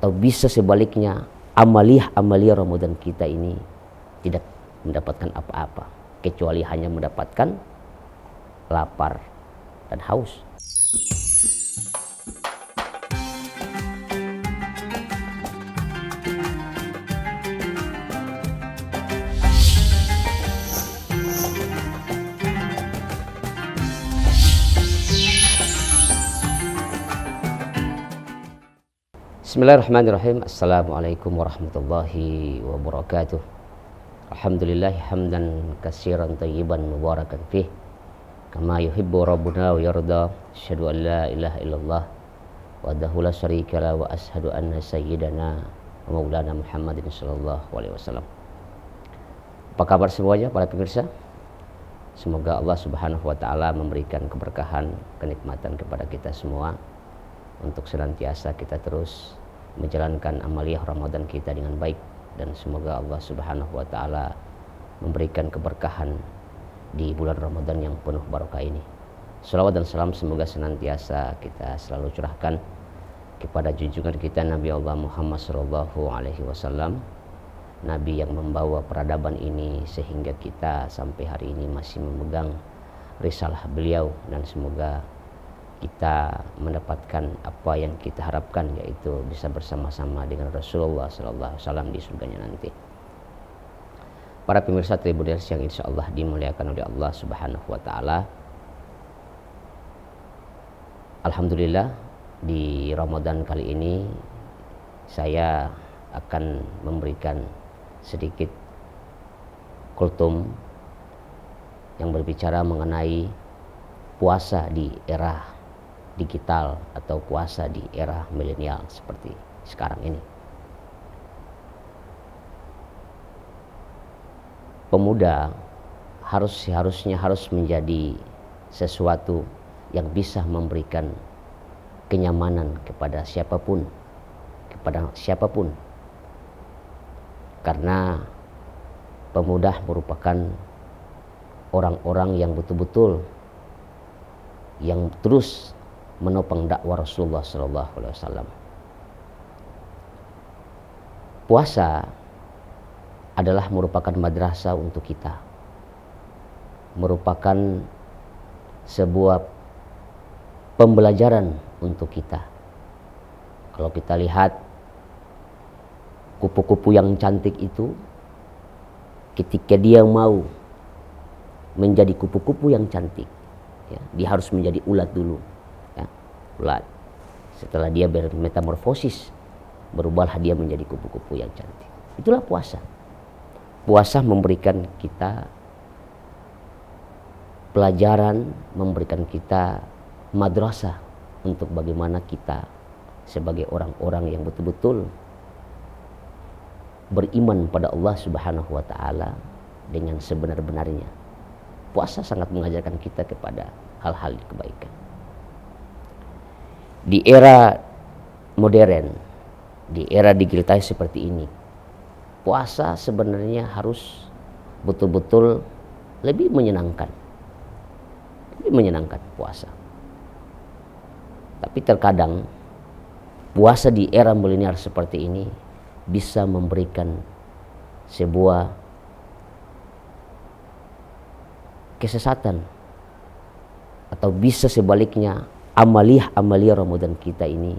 atau bisa sebaliknya, amaliyah Ramadan kita ini tidak mendapatkan apa-apa kecuali hanya mendapatkan lapar dan haus. Bismillahirrahmanirrahim. Assalamualaikum warahmatullahi wabarakatuh. Alhamdulillahi hamdan katsiran thayyiban mubarakan fih kama yuhibbu rabbuna wa yarda. Asyhadu an la ilaha illallah wahdahu la syarika lah wa asyhadu anna sayyidana wa maulana Muhammadin sallallahu alaihi wasallam. Apa kabar semuanya para pemirsa? Semoga Allah Subhanahu wa taala memberikan keberkahan, kenikmatan kepada kita semua untuk senantiasa kita terus menjalankan amaliyah Ramadan kita dengan baik, dan semoga Allah Subhanahu wa taala memberikan keberkahan di bulan Ramadan yang penuh barokah ini. Shalawat dan salam semoga senantiasa kita selalu curahkan kepada junjungan kita Nabi Allah Muhammad sallallahu alaihi wasallam, Nabi yang membawa peradaban ini sehingga kita sampai hari ini masih memegang risalah beliau, dan semoga kita mendapatkan apa yang kita harapkan, yaitu bisa bersama-sama dengan Rasulullah sallallahu alaihi wasallam di surganya nanti. Para pemirsa Tribuners yang insya Allah dimuliakan oleh Allah Subhanahu wa taala, alhamdulillah di Ramadan kali ini saya akan memberikan sedikit kultum yang berbicara mengenai puasa di era digital atau puasa di era milenial seperti sekarang ini. Pemuda harusnya menjadi sesuatu yang bisa memberikan kenyamanan kepada siapapun, karena pemuda merupakan orang-orang yang betul-betul yang terus menopang dakwah Rasulullah sallallahu alaihi wasallam. Puasa adalah merupakan madrasah untuk kita, merupakan sebuah pembelajaran untuk kita. Kalau kita lihat kupu-kupu yang cantik itu, ketika dia mau menjadi kupu-kupu yang cantik, ya, dia harus menjadi ulat dulu, ya, ulat. Setelah dia bermetamorfosis, berubahlah dia menjadi kupu-kupu yang cantik. Itulah puasa. Puasa memberikan kita pelajaran, memberikan kita madrasah untuk bagaimana kita sebagai orang-orang yang betul-betul beriman pada Allah Subhanahu wa taala dengan sebenar-benarnya. Puasa sangat mengajarkan kita kepada hal-hal kebaikan. Di era modern, di era digital seperti ini, puasa sebenarnya harus betul-betul lebih menyenangkan. Lebih menyenangkan puasa. Tapi terkadang puasa di era milenial seperti ini bisa memberikan sebuah kesesatan, atau bisa sebaliknya, amaliyah Ramadan kita ini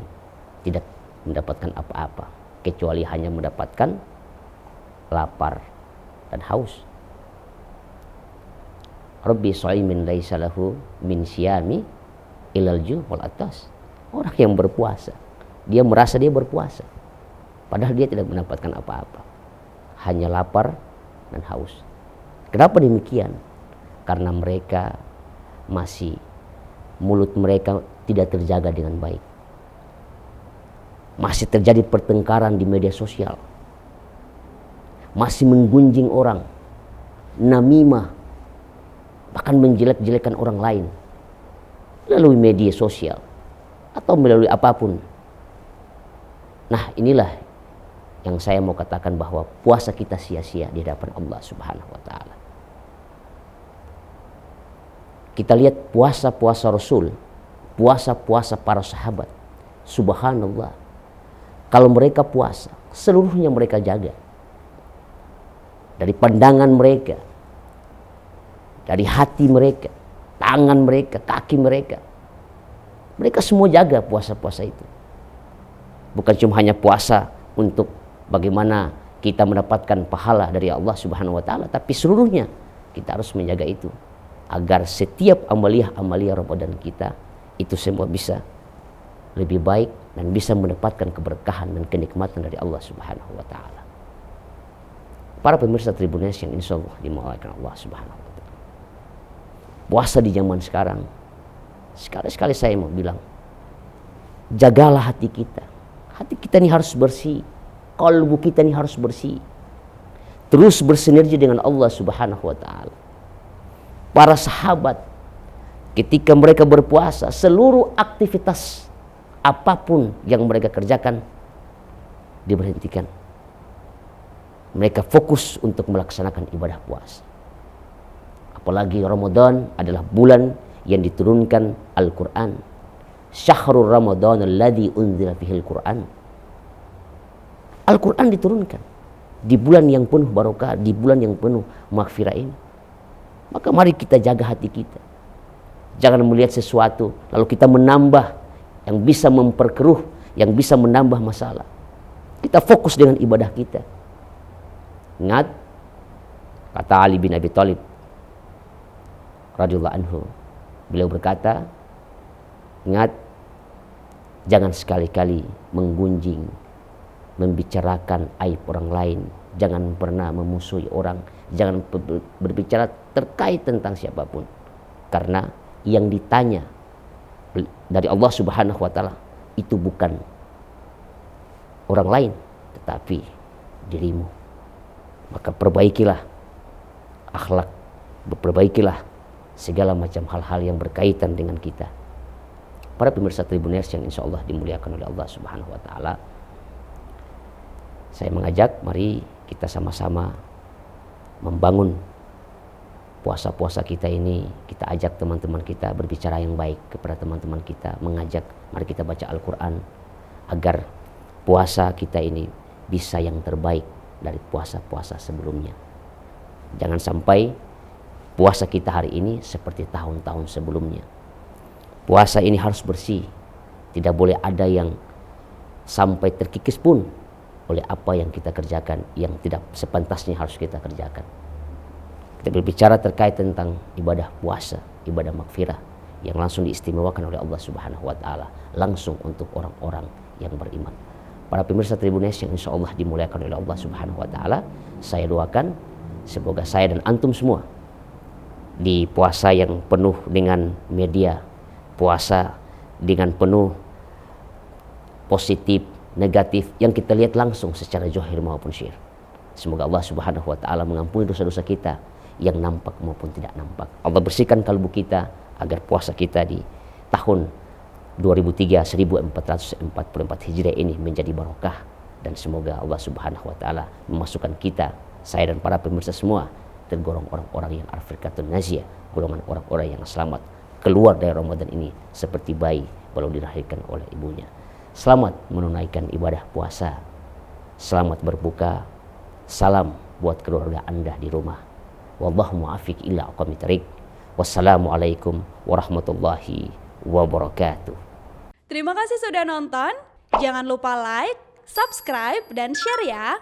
tidak mendapatkan apa-apa kecuali hanya mendapatkan lapar dan haus. Rabbi shaimin laisa lahu min siyami ilal ju' wal atas. Orang yang berpuasa, dia merasa dia berpuasa, padahal dia tidak mendapatkan apa-apa, hanya lapar dan haus. Kenapa demikian? Karena mereka mulut mereka tidak terjaga dengan baik. Masih terjadi pertengkaran di media sosial. Masih menggunjing orang, namimah, bahkan menjelek-jelekan orang lain melalui media sosial atau melalui apapun. Nah, inilah yang saya mau katakan, bahwa puasa kita sia-sia di hadapan Allah Subhanahu wa taala. Kita lihat puasa-puasa Rasul, puasa-puasa para sahabat. Subhanallah. Kalau mereka puasa, seluruhnya mereka jaga. Dari pandangan mereka, dari hati mereka, tangan mereka, kaki mereka. Mereka semua jaga puasa-puasa itu. Bukan cuma hanya puasa untuk bagaimana kita mendapatkan pahala dari Allah Subhanahu wa taala, tapi seluruhnya kita harus menjaga itu agar setiap amalia-amalia Ramadan kita itu semua bisa lebih baik dan bisa mendapatkan keberkahan dan kenikmatan dari Allah Subhanahu wa taala. Para pemirsa Tribuners yang insyaallah dimuliakan Allah Subhanahu wa taala. Puasa di zaman sekarang, sekali-sekali saya mau bilang, jagalah hati kita. Hati kita ini harus bersih, kalbu kita ini harus bersih. Terus bersinergi dengan Allah Subhanahu wa taala. Para sahabat ketika mereka berpuasa, seluruh aktivitas apapun yang mereka kerjakan diberhentikan. Mereka fokus untuk melaksanakan ibadah puasa. Apalagi Ramadan adalah bulan yang diturunkan Al-Quran. Syahrul Ramadan alladzi unzila fihil Quran. Al-Quran diturunkan di bulan yang penuh barokah, di bulan yang penuh maghfirah ini. Maka mari kita jaga hati kita. Jangan melihat sesuatu lalu kita menambah yang bisa memperkeruh, yang bisa menambah masalah. Kita fokus dengan ibadah kita. Ingat kata Ali bin Abi Thalib radhiyallahu anhu, beliau berkata, ingat, jangan sekali-kali menggunjing, membicarakan aib orang lain, jangan pernah memusuhi orang, jangan berbicara terkait tentang siapapun, karena yang ditanya dari Allah Subhanahu wa taala itu bukan orang lain tetapi dirimu. Maka perbaikilah akhlak, perbaikilah segala macam hal-hal yang berkaitan dengan kita. Para pemirsa Tribuners yang insya Allah dimuliakan oleh Allah Subhanahu wa taala, saya mengajak mari kita sama-sama membangun puasa-puasa kita ini. Kita ajak teman-teman kita berbicara yang baik kepada teman-teman kita, mengajak mari kita baca Al-Quran agar puasa kita ini bisa yang terbaik dari puasa-puasa sebelumnya. Jangan sampai puasa kita hari ini seperti tahun-tahun sebelumnya. Puasa ini harus bersih. Tidak boleh ada yang sampai terkikis pun oleh apa yang kita kerjakan yang tidak sepantasnya harus kita kerjakan. Kita berbicara terkait tentang ibadah puasa, ibadah maghfirah yang langsung diistimewakan oleh Allah Subhanahu wa taala langsung untuk orang-orang yang beriman. Para pemirsa Tribuners yang insya Allah dimuliakan oleh Allah Subhanahu wa taala, saya doakan semoga saya dan antum semua di puasa yang penuh dengan media, puasa dengan penuh positif, negatif yang kita lihat langsung secara zahir maupun syir. Semoga Allah Subhanahu wa taala mengampuni dosa-dosa kita yang nampak maupun tidak nampak. Allah bersihkan kalbu kita agar puasa kita di tahun 2003 1444 Hijriah ini menjadi barokah, dan semoga Allah Subhanahu wa taala memasukkan kita, saya dan para pemirsa semua tergolong orang-orang yang arfiqatun najiyah, golongan orang-orang yang selamat keluar dari Ramadan ini seperti bayi baru dilahirkan oleh ibunya. Selamat menunaikan ibadah puasa, selamat berbuka, salam buat keluarga Anda di rumah. Wallahu muwaffiq ila aqwamit thariq. Wassalamualaikum warahmatullahi wabarakatuh. Terima kasih sudah nonton. Jangan lupa like, subscribe, dan share ya.